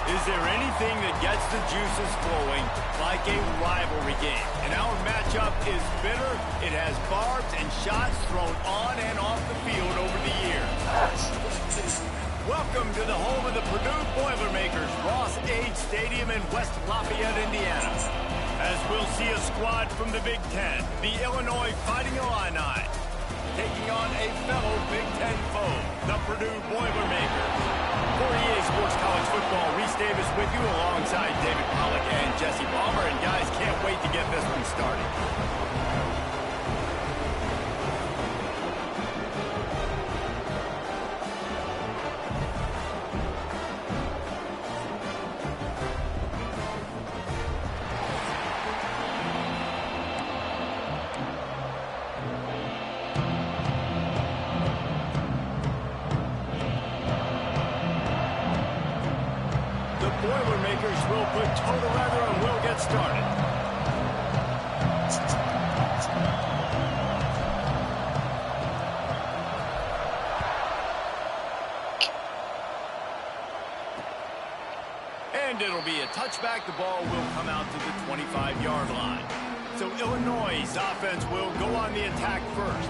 Is there anything that gets the juices flowing like a rivalry game? And our matchup is bitter. It has barbs and shots thrown on and off the field over the years. Welcome to the home of the Purdue Boilermakers, Ross Age Stadium in West Lafayette, Indiana. As we'll see a squad from the Big Ten, the Illinois Fighting Illini, taking on a fellow Big Ten foe, the Purdue Boilermakers. For EA Sports College Football, Reese Davis with you alongside David Pollack and Jesse Balmer. And guys, can't wait to get this one started. Boilermakers will put toe to leather and we'll get started. And it'll be a touchback. The ball will come out to the 25-yard line. So Illinois' offense will go on the attack first.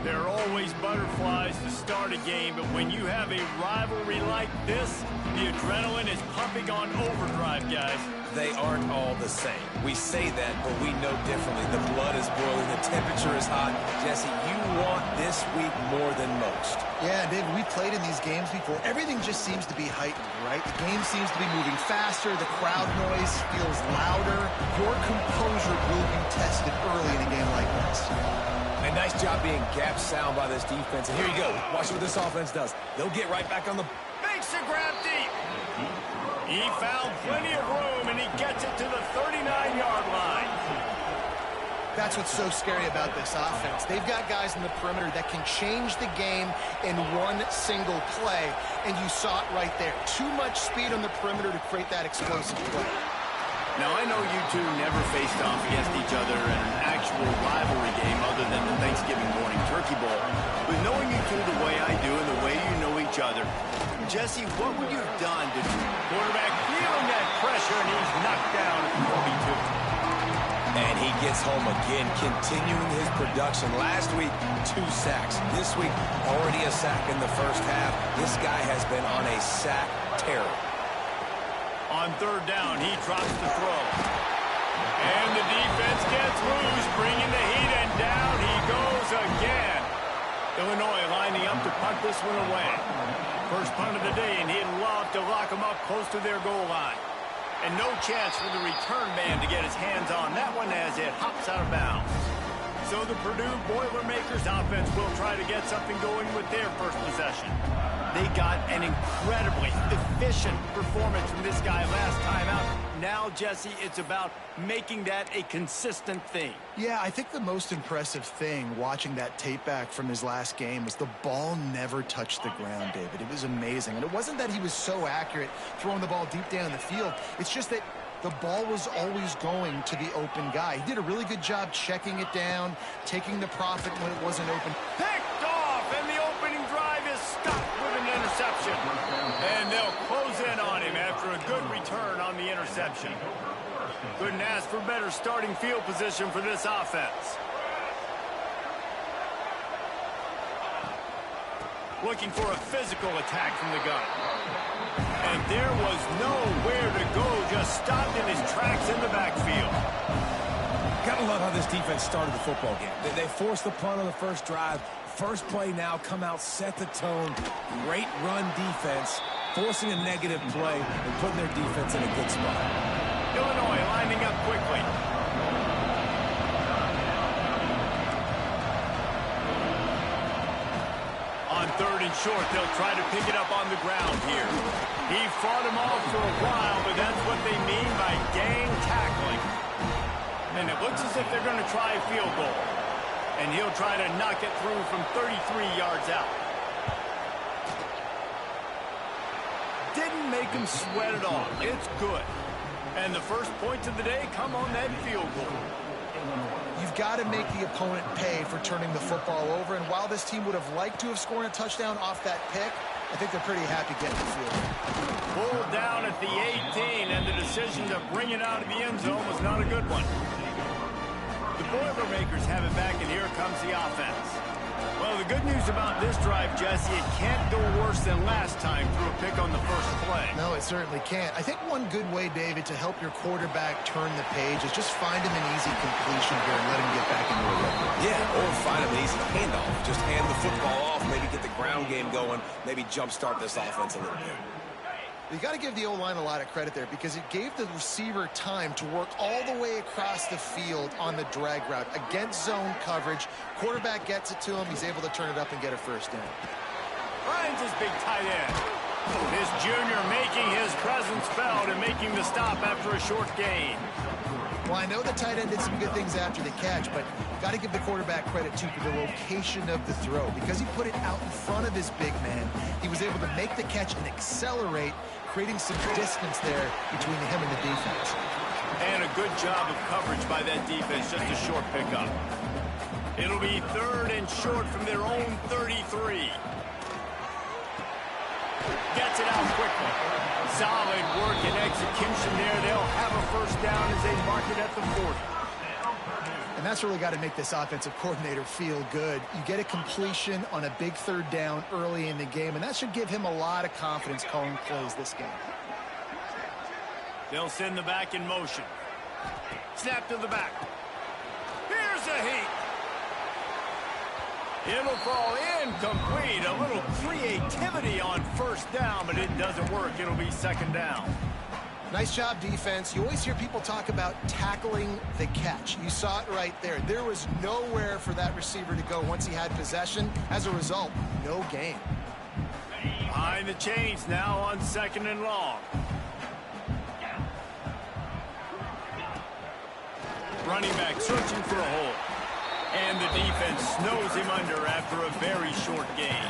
There are always butterflies to start a game, but when you have a rivalry like this, the adrenaline is pumping on overdrive, guys. They aren't all the same. We say that, but we know differently. The blood is boiling. The temperature is hot. Jesse, you want this week more than most. Yeah, David, we played in these games before. Everything just seems to be heightened, right? The game seems to be moving faster. The crowd noise feels louder. Your composure will be tested early in a game like this. A nice job being gap sound by this defense. And here you go. Watch what this offense does. They'll get right back on the... Makes a grab deep. He found plenty of room, and he gets it to the 39-yard line. That's what's so scary about this offense. They've got guys in the perimeter that can change the game in one single play, and you saw it right there. Too much speed on the perimeter to create that explosive play. Now, I know you two never faced off against each other in an actual rivalry game other than the Thanksgiving morning turkey bowl. But knowing you two the way I do and the way you know each other, Jesse, what would you have done to quarterback feeling that pressure and he's knocked down at the 42? And he gets home again, continuing his production. Last week, 2 sacks. This week, already a sack in the first half. This guy has been on a sack terror. On third down, he drops the throw. And the defense gets loose, bringing the heat, and down he goes again. Illinois lining up to punt this one away. First punt of the day, and he'd love to lock them up close to their goal line. And no chance for the return man to get his hands on that one as it hops out of bounds. So the Purdue Boilermakers offense will try to get something going with their first possession. They got an incredibly efficient performance from this guy last time out. Now, Jesse, it's about making that a consistent thing. Yeah, I think the most impressive thing watching that tape back from his last game was the ball never touched the ground, David. It was amazing. And it wasn't that he was so accurate throwing the ball deep down the field. It's just that the ball was always going to the open guy. He did a really good job checking it down, taking the profit when it wasn't open. Picked off, and the opening drive is stopped with an interception. And they'll close in on him after a good return on the interception. Couldn't ask for better starting field position for this offense. Looking for a physical attack from the gun. And there was nowhere to go, just stopped in his tracks in the backfield. Gotta love how this defense started the football game. They forced the punt on the first drive. First play now, come out, set the tone. Great run defense, forcing a negative play and putting their defense in a good spot. Illinois lining up quickly. On third and short, they'll try to pick it up on the ground here. He fought him off for a while, but that's what they mean by gang tackling. And it looks as if they're going to try a field goal. And he'll try to knock it through from 33 yards out. Didn't make him sweat it off. It's good. And the first points of the day come on that field goal. You've got to make the opponent pay for turning the football over. And while this team would have liked to have scored a touchdown off that pick, I think they're pretty happy getting the field. Pulled down at at the 18, and the decision to bring it out of the end zone was not a good one. The Boilermakers have it back, and here comes the offense. Well, the good news about this drive, Jesse, it can't go worse than last time through a pick on the first play. No, it certainly can't. I think one good way, David, to help your quarterback turn the page is just find him an easy completion here and let him get back into a rhythm. Yeah, or find him an easy handoff. Just hand the football off, maybe get the ground game going, maybe jumpstart this offense a little bit. You got to give the O-line a lot of credit there because it gave the receiver time to work all the way across the field on the drag route against zone coverage. Quarterback gets it to him. He's able to turn it up and get a first down. Finds his big tight end. This junior making his presence felt and making the stop after a short gain. Well, I know the tight end did some good things after the catch, but got to give the quarterback credit, too, for the location of the throw. Because he put it out in front of his big man, he was able to make the catch and accelerate, creating some distance there between him and the defense. And a good job of coverage by that defense, just a short pickup. It'll be 3rd and short from their own 33. Gets it out quickly. Solid work and execution there. They'll have a first down as they mark it at the 40. And that's really got to make this offensive coordinator feel good. You get a completion on a big 3rd down early in the game, and that should give him a lot of confidence calling plays this game. They'll send the back in motion. Snap to the back. Here's a heat. It'll fall incomplete. A little creativity on first down, but it doesn't work. It'll be 2nd down. Nice job, defense. You always hear people talk about tackling the catch. You saw it right there. There was nowhere for that receiver to go once he had possession. As a result, no gain. Behind the chains now on 2nd and long. Running back searching for a hole. And the defense snows him under after a very short gain.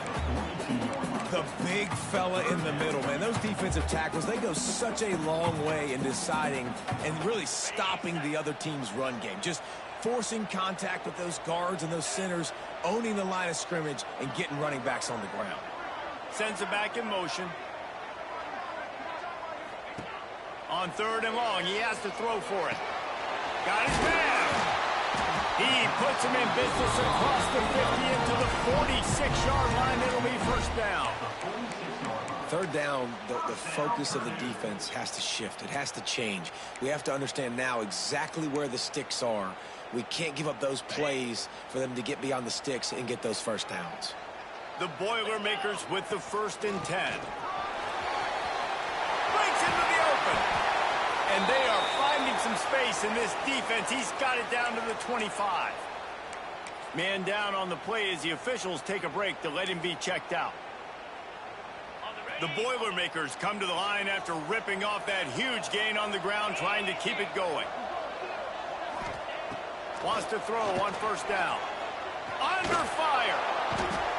The big fella in the middle, man. Those defensive tackles, they go such a long way in deciding and really stopping the other team's run game. Just forcing contact with those guards and those centers, owning the line of scrimmage, and getting running backs on the ground. Sends it back in motion. On 3rd and long, he has to throw for it. Got his man. He puts him in business across the 50 into the 46-yard line. It'll be first down. 3rd down, the focus of the defense has to shift. It has to change. We have to understand now exactly where the sticks are. We can't give up those plays for them to get beyond the sticks and get those first downs. The Boilermakers with the 1st and 10. Breaks into the open. And they are finding some space in this defense. He's got it down to the 25. Man down on the play as the officials take a break to let him be checked out. The Boilermakers come to the line after ripping off that huge gain on the ground, trying to keep it going. Wants to throw on 1st down. Under fire.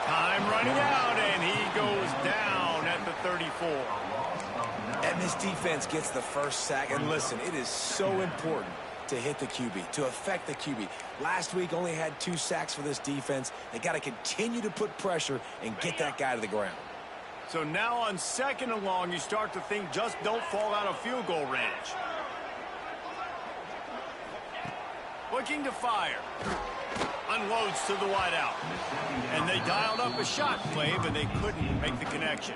Time running out, and he goes down at the 34. And this defense gets the first sack. And listen, it is so important to hit the QB, to affect the QB. Last week only had 2 sacks for this defense. They got to continue to put pressure and get that guy to the ground. So now on 2nd and long, you start to think just don't fall out of field goal range. Looking to fire. Unloads to the wideout. And they dialed up a shot play, but they couldn't make the connection.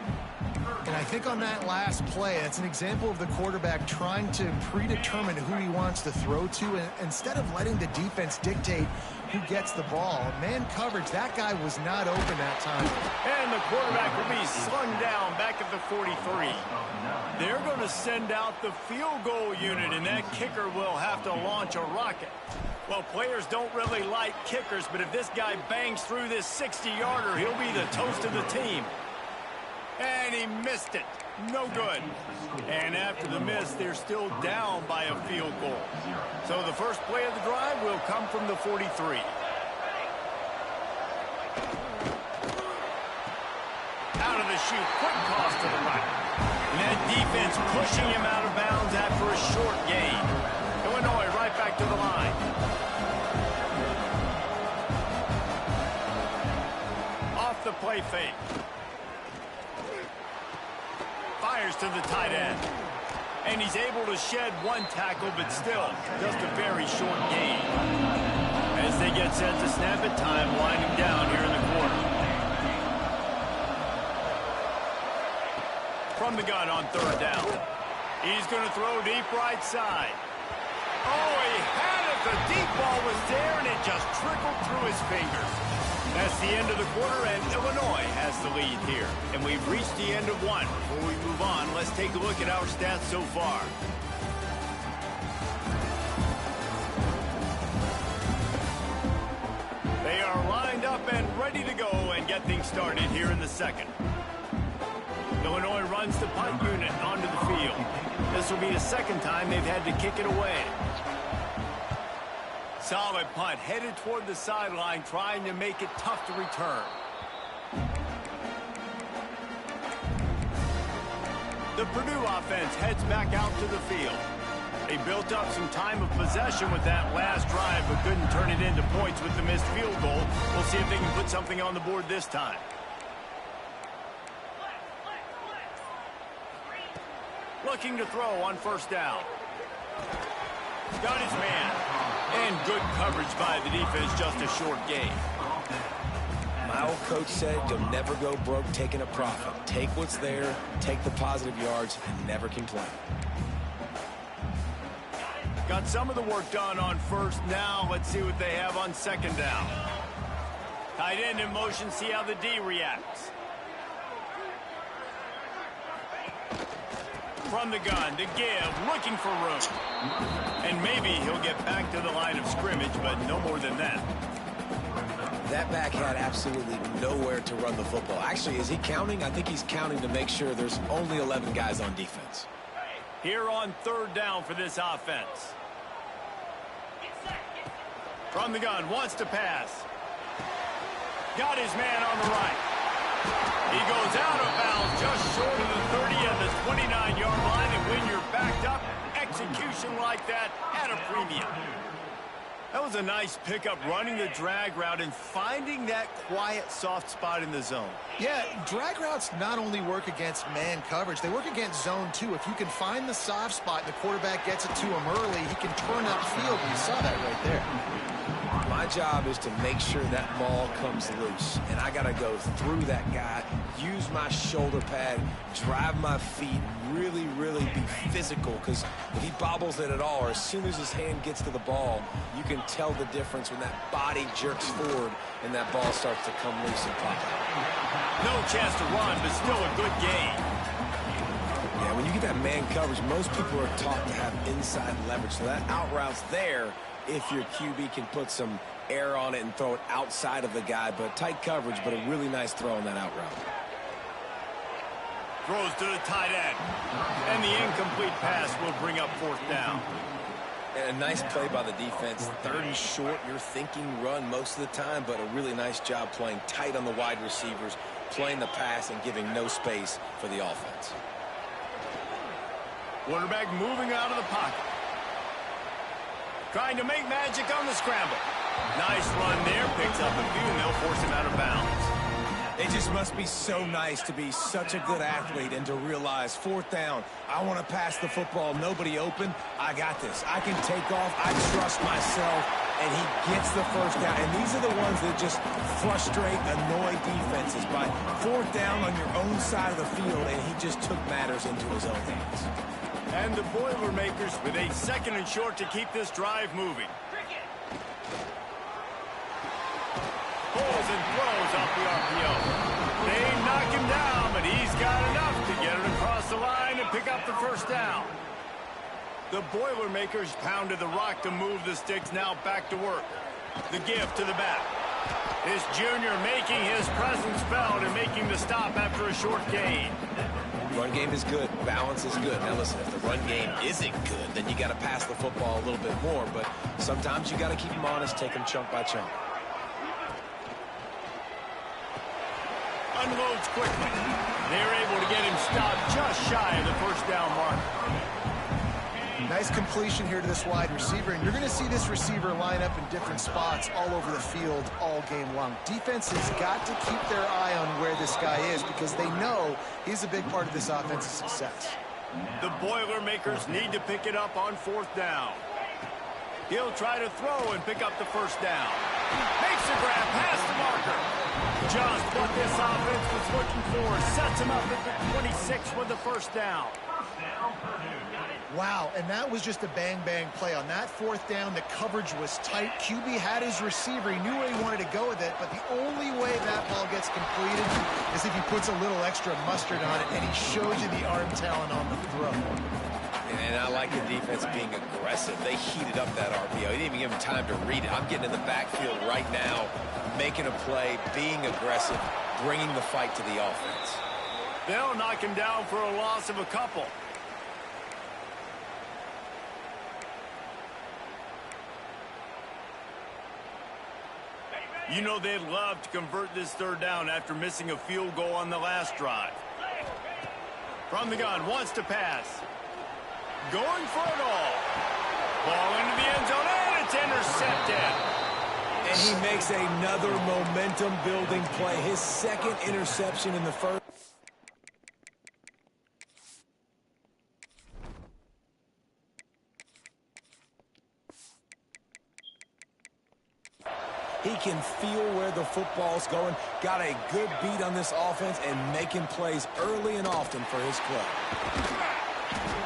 And I think on that last play, that's an example of the quarterback trying to predetermine who he wants to throw to, and instead of letting the defense dictate who gets the ball. Man coverage, that guy was not open that time. And the quarterback will be slung down back at the 43. They're going to send out the field goal unit, and that kicker will have to launch a rocket. Well, players don't really like kickers, but if this guy bangs through this 60-yarder, he'll be the toast of the team. And he missed it. No good. And after the miss, they're still down by a field goal. So the first play of the drive will come from the 43. Out of the chute, quick toss to the right. And that defense pushing him out of bounds after a short gain. Illinois right back to the line. Off the play fake. Fires to the tight end. And he's able to shed one tackle, but still, just a very short gain. As they get set to snap it, time winding down here in the quarter. From the gun on third down. He's going to throw deep right side. Oh, he had it. The deep ball was there, and it just trickled through his fingers. That's the end of the quarter, and Illinois has the lead here. And we've reached the end of one. Before we move on, let's take a look at our stats so far. They are lined up and ready to go and get things started here in the second. Illinois runs the punt unit onto the field. This will be the second time they've had to kick it away. Solid punt, headed toward the sideline, trying to make it tough to return. The Purdue offense heads back out to the field. They built up some time of possession with that last drive, but couldn't turn it into points with the missed field goal. We'll see if they can put something on the board this time. Looking to throw on first down. Got his man. And good coverage by the defense, just a short gain. My old coach said you'll never go broke taking a profit. Take what's there, take the positive yards, and never complain. Got some of the work done on first. Now let's see what they have on second down. Tight end in motion, see how the D reacts. From the gun to give, looking for room. And maybe he'll get back to the line of scrimmage, but no more than that. That back had absolutely nowhere to run the football. Actually, is he counting? I think he's counting to make sure there's only 11 guys on defense. Here on third down for this offense. From the gun, wants to pass. Got his man on the right. He goes out of bounds just short of the 30 at the 29-yard line, and when you're backed up, execution like that at a premium. That was a nice pickup, running the drag route and finding that quiet, soft spot in the zone. Yeah, drag routes not only work against man coverage, they work against zone too. If you can find the soft spot and the quarterback gets it to him early, he can turn upfield. You saw that right there. My job is to make sure that ball comes loose, and I got to go through that guy, use my shoulder pad, drive my feet, really, really be physical, because if he bobbles it at all, or as soon as his hand gets to the ball, you can tell the difference when that body jerks forward and that ball starts to come loose and pop out. No chance to run, but still a good gain. Yeah, when you get that man coverage, most people are taught to have inside leverage, so that out route's there if your QB can put some air on it and throw it outside of the guy, but tight coverage, but a really nice throw on that out route. Throws to the tight end. And the incomplete pass will bring up fourth down. And a nice play by the defense. Third and short, you're thinking run most of the time, but a really nice job playing tight on the wide receivers, playing the pass and giving no space for the offense. Quarterback moving out of the pocket. Trying to make magic on the scramble. Nice run there. Picks up a few, and they'll force him out of bounds. It just must be so nice to be such a good athlete and to realize fourth down, I want to pass the football, nobody open, I got this. I can take off, I trust myself, and he gets the first down. And these are the ones that just frustrate, annoy defenses by fourth down on your own side of the field, and he just took matters into his own hands. And the Boilermakers with a second and short to keep this drive moving. Pulls and throws off the RPO. They knock him down, but he's got enough to get it across the line and pick up the first down. The Boilermakers pounded the rock to move the sticks, now back to work. The give to the back. This junior making his presence felt and making the stop after a short gain. Run game is good. Balance is good. Now listen, if the run game isn't good, then you got to pass the football a little bit more. But sometimes you got to keep them honest, take them chunk by chunk. Unloads quickly. They're able to get him stopped just shy of the first down mark. Nice completion here to this wide receiver, and you're going to see this receiver line up in different spots all over the field all game long. Defense has got to keep their eye on where this guy is because they know he's a big part of this offense's success. The Boilermakers need to pick it up on 4th down. He'll try to throw and pick up the first down. Makes the grab past the marker. Just what this offense was looking for. Sets him up at the 26 with the first down. Wow, and that was just a bang-bang play. On that 4th down, the coverage was tight. QB had his receiver. He knew where he wanted to go with it, but the only way that ball gets completed is if he puts a little extra mustard on it, and he shows you the arm talent on the throw. And I like the defense being aggressive. They heated up that RPO. He didn't even give him time to read it. I'm getting in the backfield right now, making a play, being aggressive, bringing the fight to the offense. They'll knock him down for a loss of a couple. You know they'd love to convert this 3rd down after missing a field goal on the last drive. From the gun, wants to pass. Going for it all. Ball into the end zone, and it's intercepted. And he makes another momentum-building play. His 2nd interception in the first. He can feel where the football's going. Got a good beat on this offense and making plays early and often for his club.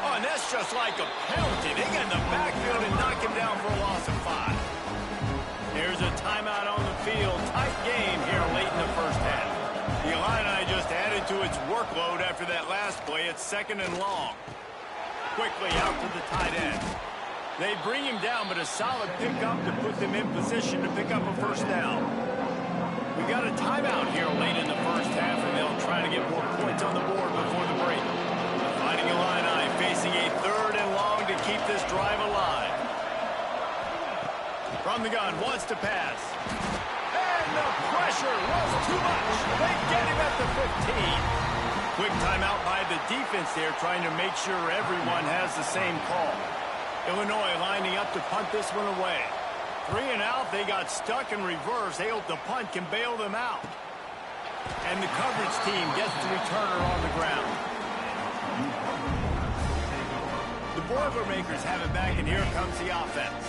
Oh, and that's just like a penalty. They get in the backfield and knock him down for a loss of 5. Here's a timeout on the field. Tight game here late in the first half. The Illini just added to its workload after that last play. It's 2nd and long. Quickly out to the tight end. They bring him down, but a solid pickup to put them in position to pick up a first down. We got a timeout here late in the first half, and they'll try to get more points on the board before the break. The Fighting Illini facing a 3rd and long to keep this drive alive. From the gun, wants to pass. And the pressure was too much. They get him at the 15. Quick timeout by the defense there, trying to make sure everyone has the same call. Illinois lining up to punt this one away. 3 and out, they got stuck in reverse. They hope the punt can bail them out. And the coverage team gets the returner on the ground. The Boilermakers have it back, and here comes the offense.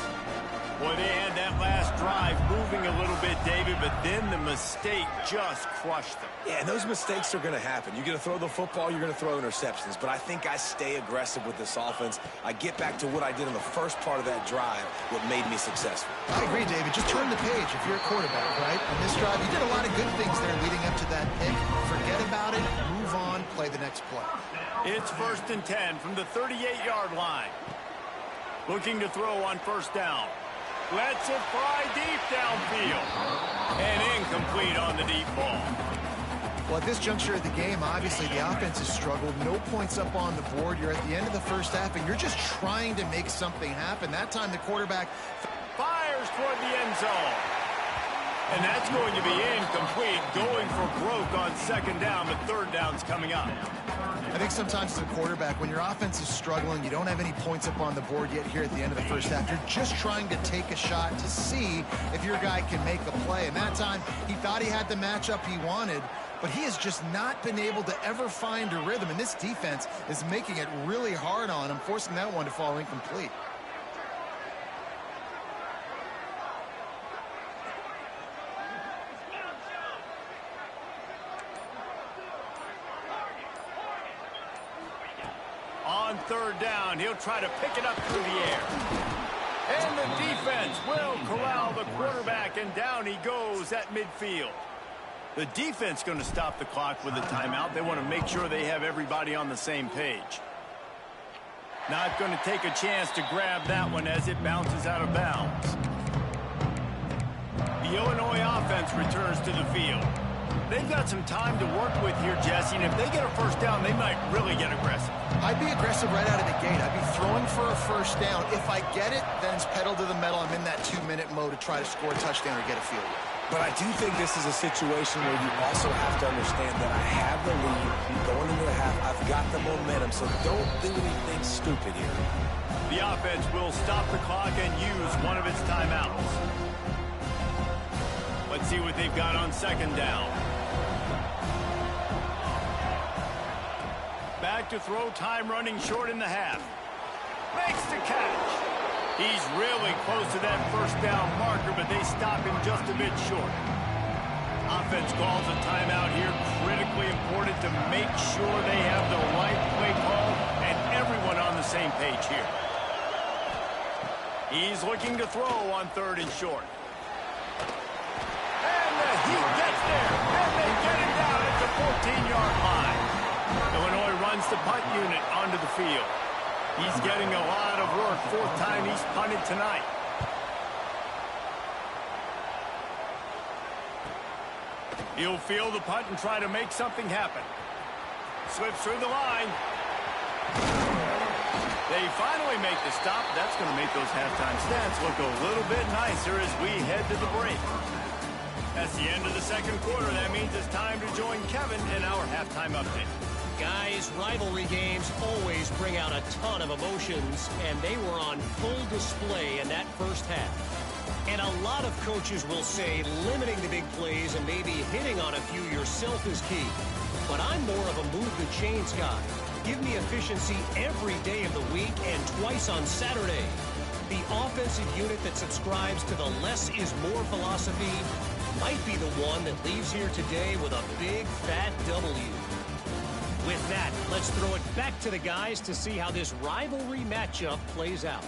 Boy, they had that last drive moving a little bit, David, but then the mistake just crushed them. Yeah, and those mistakes are going to happen. You're going to throw the football, you're going to throw interceptions. But I think I stay aggressive with this offense. I get back to what I did in the first part of that drive, what made me successful. I agree, David. Just turn the page if you're a quarterback, right? On this drive, you did a lot of good things there leading up to that pick. Forget about it, move on, play the next play. It's 1st and 10 from the 38-yard line. Looking to throw on first down. Lets it fly deep downfield. And incomplete on the deep ball. Well, at this juncture of the game, obviously the offense has struggled. No points up on the board. You're at the end of the first half, and you're just trying to make something happen. That time the quarterback fires toward the end zone. And that's going to be incomplete. Going for broke on 2nd down, but 3rd down's coming up. I think sometimes as a quarterback, when your offense is struggling, you don't have any points up on the board yet here at the end of the first half. You're just trying to take a shot to see if your guy can make a play. And that time, he thought he had the matchup he wanted, but he has just not been able to ever find a rhythm. And this defense is making it really hard on him, forcing that one to fall incomplete. On 3rd down, he'll try to pick it up through the air. And the defense will corral the quarterback, and down he goes at midfield. The defense going to stop the clock with a timeout. They want to make sure they have everybody on the same page. Not going to take a chance to grab that one as it bounces out of bounds. The Illinois offense returns to the field. They've got some time to work with here, Jesse, and if they get a first down, they might really get aggressive. I'd be aggressive right out of the gate. I'd be throwing for a first down. If I get it, then it's pedal to the metal. I'm in that 2-minute mode to try to score a touchdown or get a field goal. But I do think this is a situation where you also have to understand that I have the lead going into the half. I've got the momentum, so don't do anything stupid here. The offense will stop the clock and use one of its timeouts. Let's see what they've got on 2nd down. back to throw, time running short in the half. Makes the catch. He's really close to that first down marker, but they stop him just a bit short. Offense calls a timeout here. Critically important to make sure they have the right play call and everyone on the same page here. He's looking to throw on 3rd and short. And he gets there. And they get him down at the 14-yard line. Illinois runs the punt unit onto the field. He's getting a lot of work. 4th time he's punted tonight. He'll field the punt and try to make something happen. Slips through the line. They finally make the stop. That's going to make those halftime stats look a little bit nicer as we head to the break. That's the end of the 2nd quarter. That means it's time to join Kevin in our halftime update. Guys, rivalry games always bring out a ton of emotions, and they were on full display in that first half. And a lot of coaches will say limiting the big plays and maybe hitting on a few yourself is key. But I'm more of a move the chains guy. Give me efficiency every day of the week and twice on Saturday. The offensive unit that subscribes to the less is more philosophy might be the one that leaves here today with a big fat W. With that, let's throw it back to the guys to see how this rivalry matchup plays out.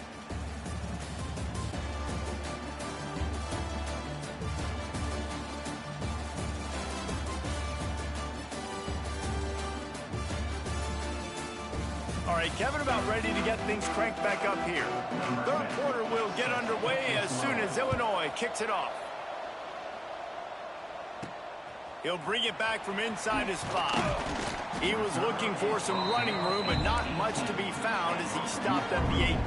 All right, Kevin, about ready to get things cranked back up here. 3rd quarter will get underway as soon as Illinois kicks it off. He'll bring it back from inside his 5. He was looking for some running room, but not much to be found as he stopped at the 18.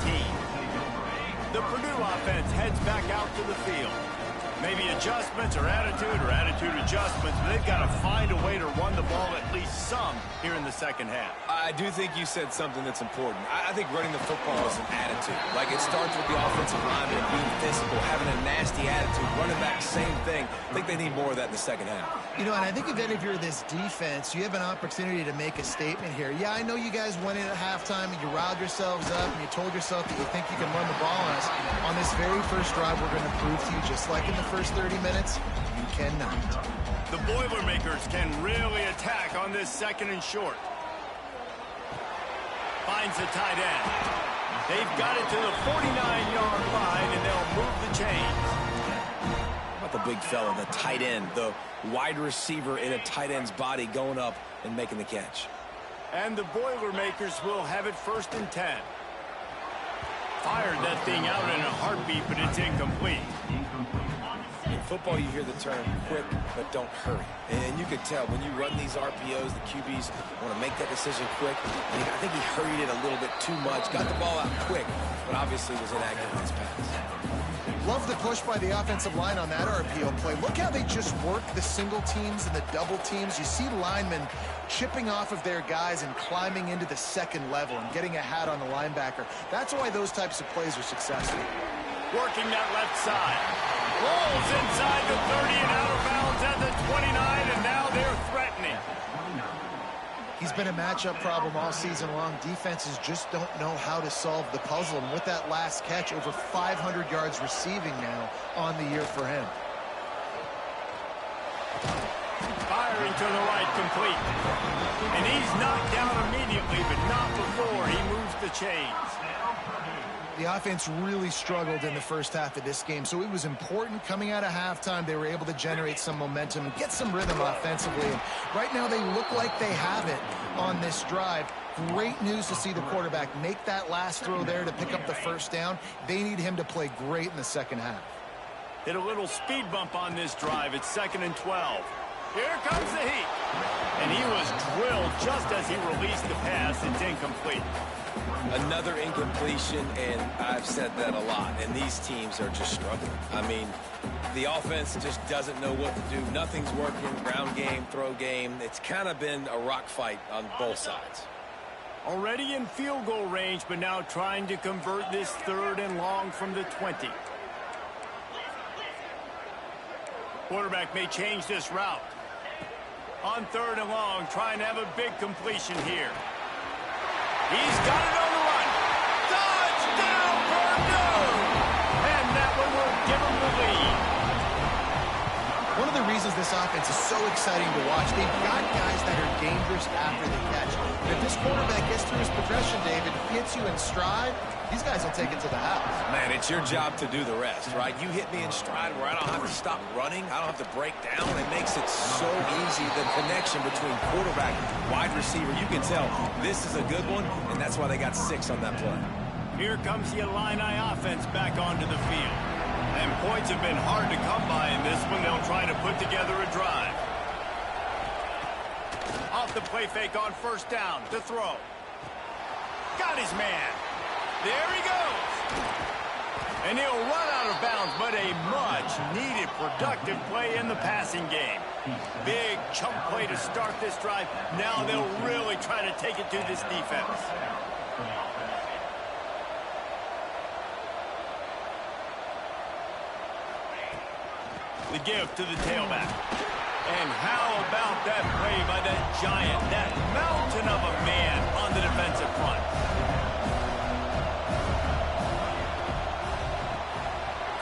The Purdue offense heads back out to the field. Maybe adjustments or attitude adjustments, but they've got to find a way to run the ball at least some here in the 2nd half. I do think you said something that's important. I think running the football is an attitude. Like, it starts with the offensive lineman being physical, having a nasty attitude. Running back, same thing. I think they need more of that in the 2nd half. You know, and I think if you're this defense, you have an opportunity to make a statement here. Yeah, I know you guys went in at halftime and you riled yourselves up and you told yourself that you think you can run the ball on us. On this very first drive, we're going to prove to you, just like in the first 30 minutes, you cannot. The Boilermakers can really attack on this 2nd and short. Finds the tight end. They've got it to the 49-yard line, and they'll move the chains. How about the big fella, the tight end, the wide receiver in a tight end's body going up and making the catch. And the Boilermakers will have it 1st and 10. Fired that thing out in a heartbeat, but it's incomplete. In football, you hear the term quick, but don't hurry. And you could tell when you run these RPOs, the QBs want to make that decision quick. And I think he hurried it a little bit too much, got the ball out quick, but obviously was inaccurate in his pass. Love the push by the offensive line on that RPO play. Look how they just work the single teams and the double teams. You see linemen chipping off of their guys and climbing into the 2nd level and getting a hat on the linebacker. That's why those types of plays are successful. Working that left side. Rolls inside the 30 and out of bounds at the 29, and now they're threatening. He's been a matchup problem all season long. Defenses just don't know how to solve the puzzle. And with that last catch, over 500 yards receiving now on the year for him. Firing to the right, complete. And he's knocked down immediately, but not before he moves the chains. The offense really struggled in the first half of this game, so it was important coming out of halftime. They were able to generate some momentum and get some rhythm offensively. And right now they look like they have it on this drive. Great news to see the quarterback make that last throw there to pick up the 1st down. They need him to play great in the 2nd half. Hit a little speed bump on this drive. It's 2nd and 12. Here comes the heat. And he was drilled just as he released the pass. It's incomplete. Another incompletion, and I've said that a lot, and these teams are just struggling. I mean, the offense just doesn't know what to do. Nothing's working, ground game, throw game. It's kind of been a rock fight on both sides. Already in field goal range, but now trying to convert this 3rd and long from the 20. Quarterback may change this route. On 3rd and long, trying to have a big completion here. He's got it on the run. Touchdown, Purdue! And that one will give him the lead. One of the reasons this offense is so exciting to watch, they've got guys that are dangerous after the catch. And if this quarterback gets through his progression, David, hits you in stride, these guys will take it to the house. Man, it's your job to do the rest, right? You hit me in stride where I don't have to stop running. I don't have to break down. It makes it so easy, the connection between quarterback and wide receiver. You can tell this is a good one, and that's why they got 6 on that play. Here comes the Illini offense back onto the field. And points have been hard to come by in this one. They'll try to put together a drive. Off the play fake on first down to throw. Got his man. There he goes. And he'll run out of bounds, but a much-needed productive play in the passing game. Big chunk play to start this drive. Now they'll really try to take it to this defense. The give to the tailback. And how about that play by that giant, that mountain of a man on the defensive front?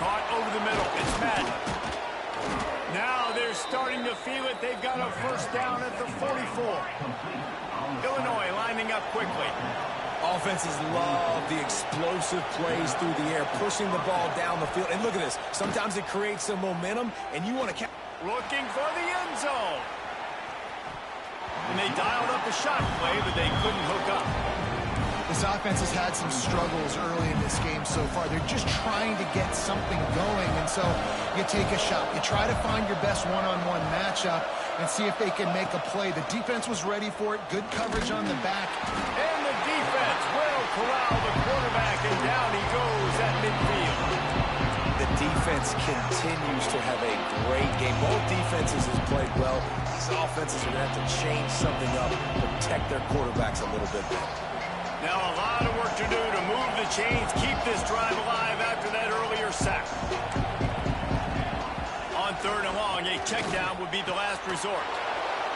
Caught over the middle. It's Madden. Now they're starting to feel it. They've got a first down at the 44. Illinois lining up quickly. Offenses love the explosive plays through the air, pushing the ball down the field. And look at this. Sometimes it creates some momentum, and you want to catch. Looking for the end zone. And they dialed up the shot play, but they couldn't hook up. This offense has had some struggles early in this game so far. They're just trying to get something going, and so you take a shot. You try to find your best one-on-one matchup and see if they can make a play. The defense was ready for it. Good coverage on the back. And the defense will corral the quarterback, and down he goes at midfield. The defense continues to have a great game. Both defenses have played well. These offenses are going to have to change something up, protect their quarterbacks a little bit better. Now a lot of work to do to move the chains, keep this drive alive after that earlier sack. On third and long, a check down would be the last resort.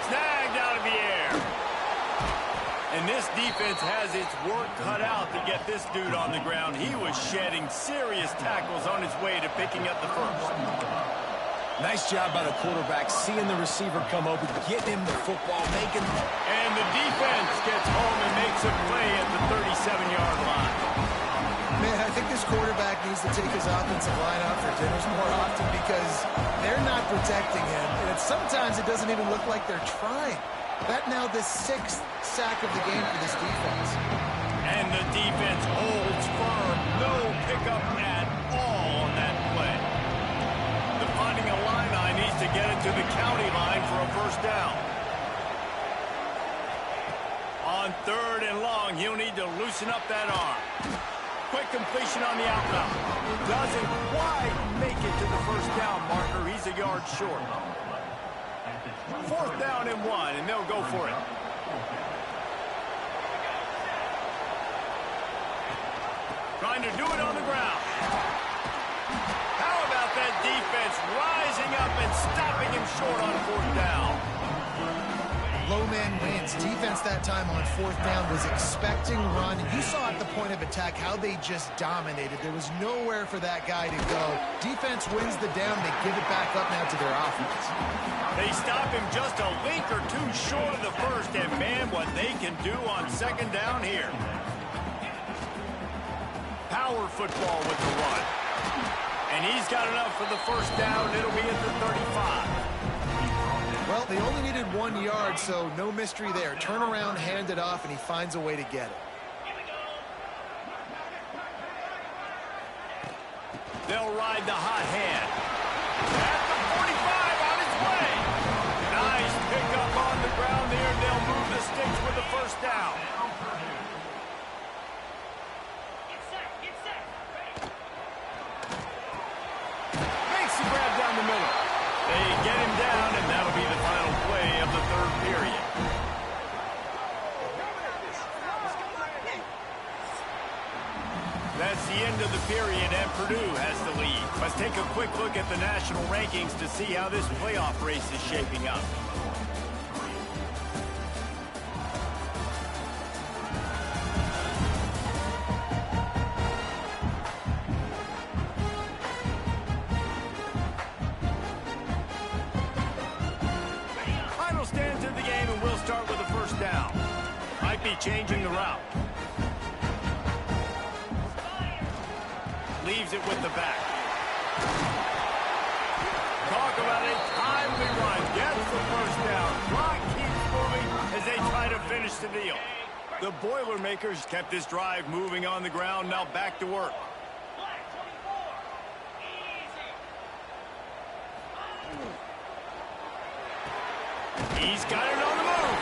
Snagged out of the air. And this defense has its work cut out to get this dude on the ground. He was shedding serious tackles on his way to picking up the first. Nice job by the quarterback, seeing the receiver come open, getting him the football, making. And the defense gets home and makes a play at the 37-yard line. Man, I think this quarterback needs to take his offensive line out for dinners more often because they're not protecting him. And sometimes it doesn't even look like they're trying. That now the 6th sack of the game for this defense. And the defense holds firm. No pickup at all on that play. The Fighting Illini needs to get it to the county line for a first down. On third and long, he'll need to loosen up that arm. Quick completion on the outbound. Doesn't quite make it to the first down marker. He's a yard short. Fourth down and 1, and they'll go for it. Trying to do it on the ground. How about that defense rising up and stopping him short on fourth down? Low man wins. Defense that time on fourth down was expecting run. You saw at the point of attack how they just dominated. There was nowhere for that guy to go. Defense wins the down. They give it back up now to their offense. They stop him just a link or two short of the first, and man, what they can do on second down here. Power football with the run. And he's got enough for the first down. It'll be at the 35. Well, they only needed 1 yard, so no mystery there. Turn around, hand it off, and he finds a way to get it. They'll ride the hot hand. At the 45 on his way. Nice pickup on the ground there. They'll move the sticks with the first down. Makes the grab down the middle. They get him down, and that'll be the final play of the third period. That's the end of the period, and Purdue has the lead. Let's take a quick look at the national rankings to see how this playoff race is shaping up. leaves it with the back. Talk about a timely run. Gets the first down. Clock keeps moving as they try to finish the deal. The Boilermakers kept this drive moving on the ground. Now back to work. He's got it on the move.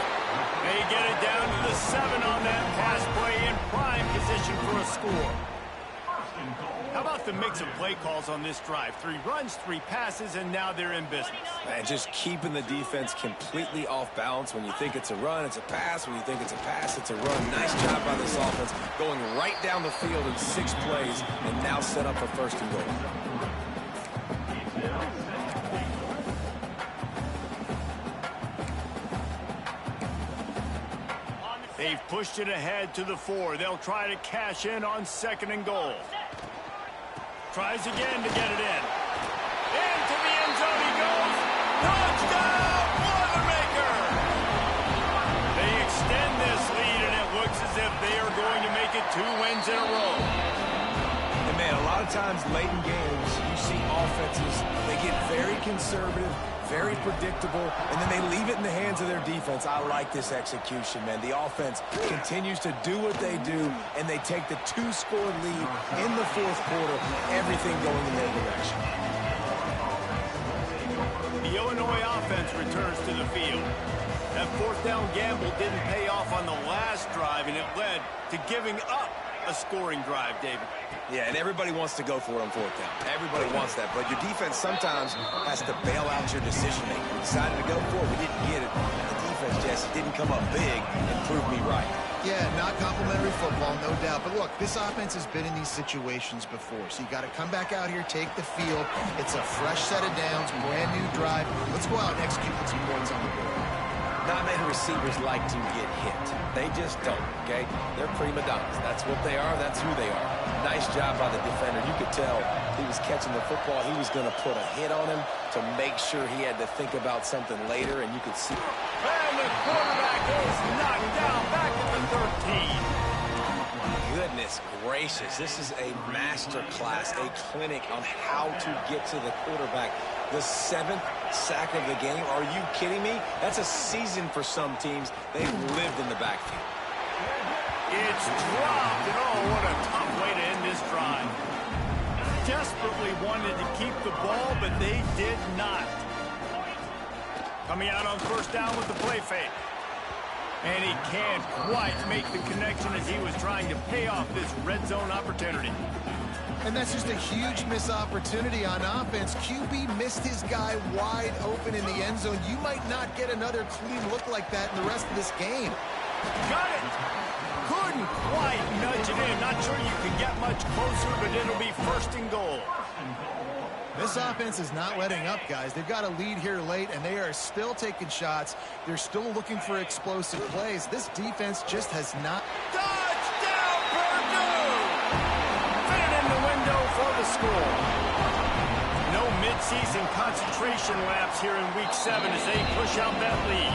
They get it down to the 7 on that pass play in prime position for a score. How about the mix of play calls on this drive? 3 runs, 3 passes, and now they're in business. And just keeping the defense completely off balance. When you think it's a run, it's a pass. When you think it's a pass, it's a run. Nice job by this offense, going right down the field in 6 plays, and now set up for first and goal. They've pushed it ahead to the 4. They'll try to cash in on 2nd and goal. Tries again to get it in. Into the end zone he goes. Touchdown, Boilermaker! They extend this lead, and it looks as if they are going to make it 2 wins in a row. And, man, a lot of times late in games, you see offenses, they get very conservative, very predictable, and then they leave it in the hands of their defense. I like this execution, man. The offense continues to do what they do, and they take the 2-score lead in the 4th quarter, everything going in their direction. The Illinois offense returns to the field. That 4th down gamble didn't pay off on the last drive, and it led to giving up a scoring drive, David. Yeah, and everybody wants to go for it on 4th down. Everybody wants that, but your defense sometimes has to bail out your decision-making. We decided to go for it. We didn't get it. And the defense, Jesse, didn't come up big and prove me right. Yeah, not complimentary football, no doubt. But look, this offense has been in these situations before, so you got to come back out here, take the field. It's a fresh set of downs, brand new drive. Let's go out and execute with some points on the board. Not many receivers like to get hit. They just don't, okay? They're prima donnas. That's what they are. That's who they are. Nice job by the defender. You could tell he was catching the football. He was going to put a hit on him to make sure he had to think about something later, and you could see. And the quarterback is knocked down back at the 13. Goodness gracious. This is a master class, a clinic on how to get to the quarterback. The 7th sack of the game. Are you kidding me? That's a season for some teams. They've lived in the backfield. It's dropped, and oh, what a tough way to end this drive. Desperately wanted to keep the ball, but they did not. Coming out on 1st down with the play fake. And he can't quite make the connection as he was trying to pay off this red zone opportunity. And that's just a huge missed opportunity on offense. QB missed his guy wide open in the end zone. You might not get another clean look like that in the rest of this game. Got it! Couldn't quite nudge it in. Not sure you can get much closer, but it'll be 1st and goal. This offense is not letting up, guys. They've got a lead here late, and they are still taking shots. They're still looking for explosive plays. This defense just has not... Touchdown, Purdue! Fit it in the window for the score. No midseason concentration laps here in Week 7 as they push out that lead.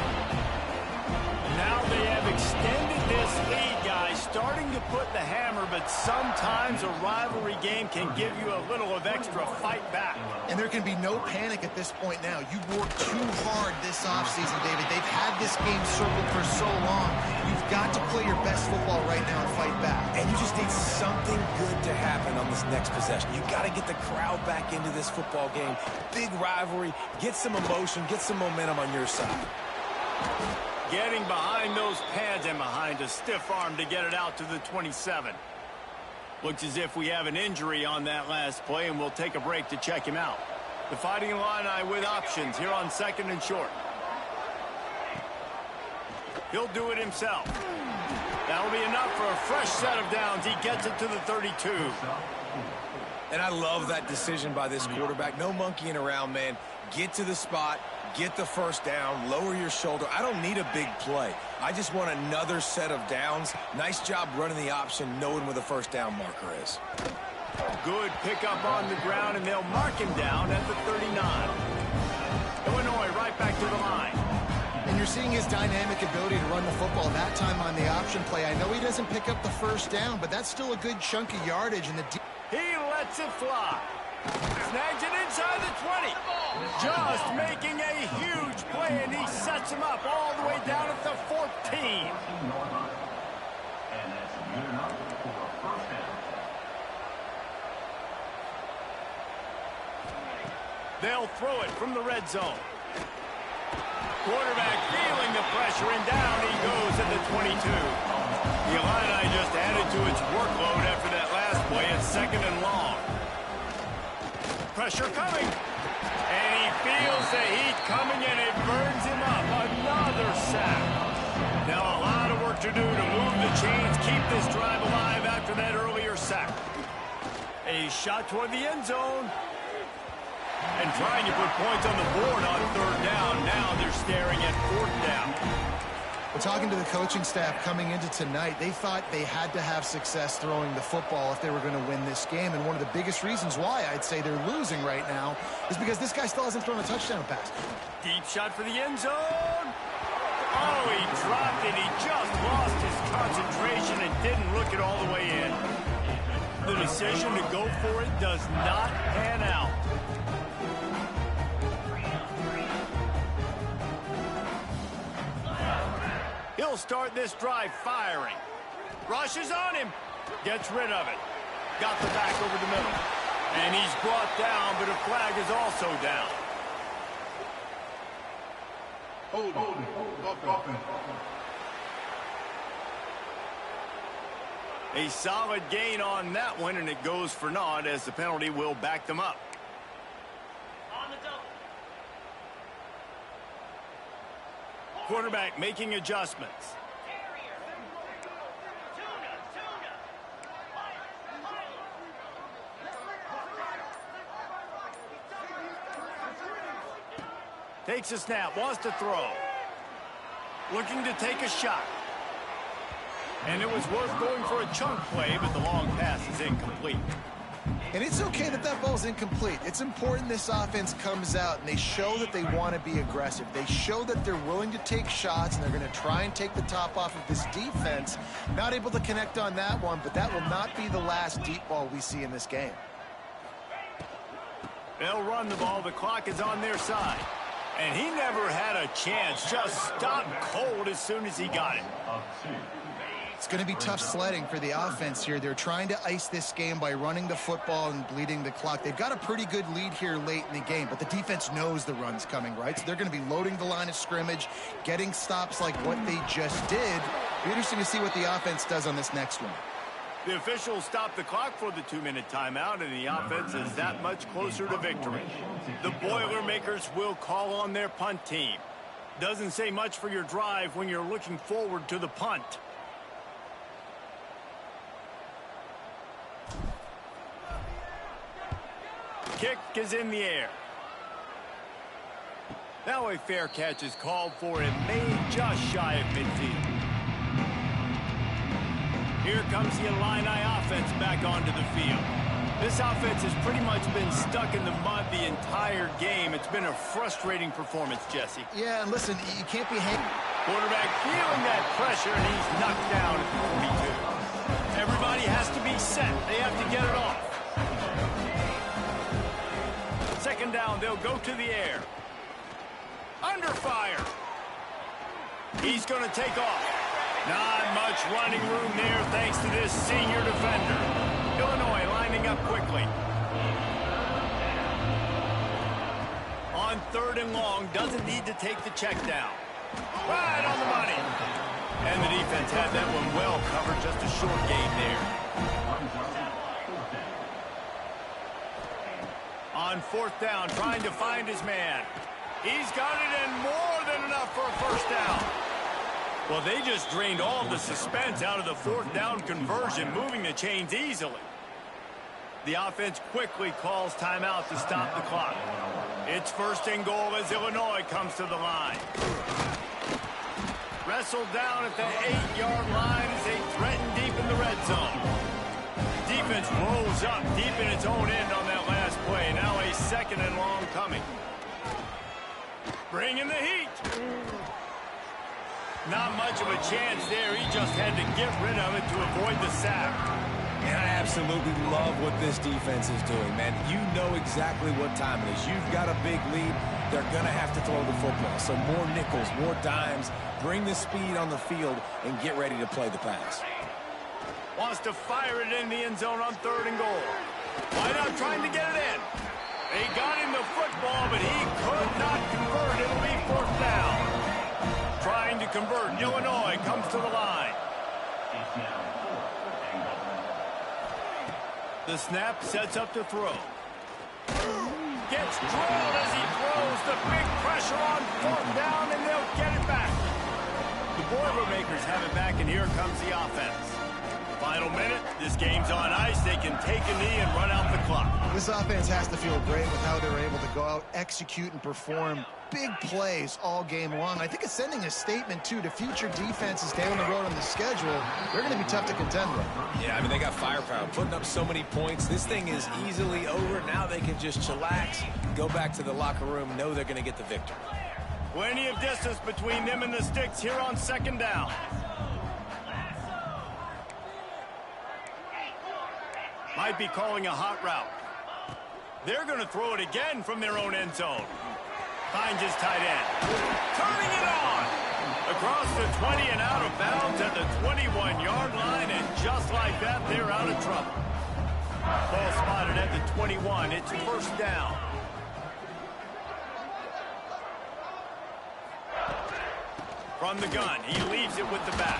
Now they have extended this lead, guys, starting to put the hammer, but sometimes a rivalry game can give you a little of extra fight back. And there can be no panic at this point now. You've worked too hard this offseason, David. They've had this game circled for so long. You've got to play your best football right now and fight back. And you just need something good to happen on this next possession. You got to get the crowd back into this football game. Big rivalry. Get some emotion. Get some momentum on your side. Getting behind those pads and behind a stiff arm to get it out to the 27. Looks as if we have an injury on that last play, and we'll take a break to check him out. The Fighting Illini with options here on 2nd and short. He'll do it himself. That'll be enough for a fresh set of downs. He gets it to the 32. And I love that decision by this quarterback. No monkeying around, man. Get to the spot. Get the 1st down, lower your shoulder. I don't need a big play. I just want another set of downs. Nice job running the option, knowing where the 1st down marker is. Good pickup on the ground, and they'll mark him down at the 39. Illinois right back to the line. And you're seeing his dynamic ability to run the football, that time on the option play. I know he doesn't pick up the 1st down, but that's still a good chunk of yardage. And He lets it fly. Snags it inside the 20. Just making a huge play, and he sets him up all the way down at the 14. They'll throw it from the red zone. Quarterback feeling the pressure, and down he goes at the 22. The Illini just added to its workload after that last play. It's 2nd and long. Pressure coming. And he feels the heat coming, and it burns him up. Another sack. Now a lot of work to do to move the chains, keep this drive alive after that earlier sack. A shot toward the end zone. And trying to put points on the board on 3rd down. Now they're staring at 4th down. Well, talking to the coaching staff coming into tonight, they thought they had to have success throwing the football if they were going to win this game. And one of the biggest reasons why I'd say they're losing right now is because this guy still hasn't thrown a touchdown pass. Deep shot for the end zone. Oh, he dropped it. He just lost his concentration and didn't look it all the way in. The decision to go for it does not pan out. He'll start this drive firing. Rushes on him. Gets rid of it. Got the back over the middle. And he's brought down, but a flag is also down. Hold. A solid gain on that one, and it goes for naught as the penalty will back them up. Quarterback making adjustments. Takes a snap, wants to throw. Looking to take a shot. And it was worth going for a chunk play, but the long pass is incomplete. And it's okay that that ball's incomplete. It's important this offense comes out and they show that they want to be aggressive. They show that they're willing to take shots and they're going to try and take the top off of this defense. Not able to connect on that one, but that will not be the last deep ball we see in this game. They'll run the ball. The clock is on their side. And he never had a chance. Just stopped cold as soon as he got it. It's going to be tough sledding for the offense here. They're trying to ice this game by running the football and bleeding the clock. They've got a pretty good lead here late in the game, but the defense knows the run's coming, right? So they're going to be loading the line of scrimmage, getting stops like what they just did. It'll be interesting to see what the offense does on this next one. The officials stop the clock for the 2-minute timeout, and the offense is that much closer to victory. The Boilermakers will call on their punt team. Doesn't say much for your drive when you're looking forward to the punt. Kick is in the air. Now a fair catch is called for and made just shy of midfield. Here comes the Illini offense back onto the field. This offense has pretty much been stuck in the mud the entire game. It's been a frustrating performance, Jesse. Yeah, and listen, you can't be hanging. Quarterback feeling that pressure, and he's knocked down at the 42. Everybody has to be set. They have to get it off. 2nd down, they'll go to the air. Under fire. He's going to take off. Not much running room there thanks to this senior defender. Illinois lining up quickly. On 3rd and long, doesn't need to take the check down. Right on the money. And the defense had that one well covered, just a short gain there. On 4th down, trying to find his man. He's got it, and more than enough for a 1st down. Well, they just drained all of the suspense out of the 4th down conversion, moving the chains easily. The offense quickly calls timeout to stop the clock. It's 1st and goal as Illinois comes to the line. Wrestled down at the 8-yard line as they threaten deep in the red zone. Defense rolls up deep in its own end on that last play. Now a 2nd and long coming. Bringing the heat. Not much of a chance there. He just had to get rid of it to avoid the sack. And I absolutely love what this defense is doing, man. You know exactly what time it is. You've got a big lead. They're going to have to throw the football. So more nickels, more dimes. Bring the speed on the field and get ready to play the pass. Wants to fire it in the end zone on 3rd and goal. Wide out trying to get it in. They got him the football, but he could not convert. It'll be 4th down. Trying to convert. Illinois comes to the line. The snap sets up to throw. Gets drilled as he throws. The big pressure on 4th down, and they'll get it back. The Boilermakers have it back, and here comes the offense. Final minute. This game's on ice. They can take a knee and run out the clock. This offense has to feel great with how they're able to go out, execute, and perform big plays all game long. I think it's sending a statement, too, to future defenses down the road on the schedule. They're going to be tough to contend with. Yeah, I mean, they got firepower, putting up so many points. This thing is easily over. Now they can just chillax, go back to the locker room, know they're going to get the victory. Plenty of distance between them and the sticks here on 2nd down. Might be calling a hot route. They're going to throw it again from their own end zone. Finds his tight end. Turning it on. Across the 20 and out of bounds at the 21-yard line, and just like that, they're out of trouble. Ball spotted at the 21. It's 1st down. From the gun, he leaves it with the back.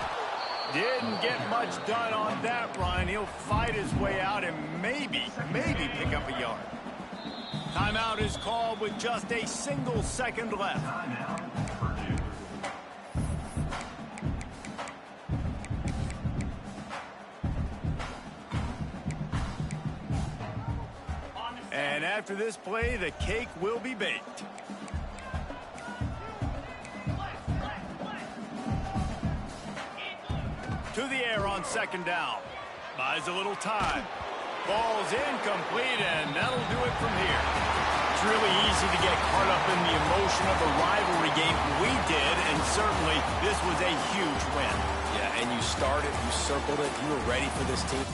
Didn't get much done on that run. He'll fight his way out and maybe pick up a yard. Timeout is called with just a single second left. And after this play, the cake will be baked. To the air on 2nd down. Buys a little time. Ball's incomplete, and that'll do it from here. It's really easy to get caught up in the emotion of a rivalry game. We did, and certainly this was a huge win. Yeah, and you started, you circled it, you were ready for this team.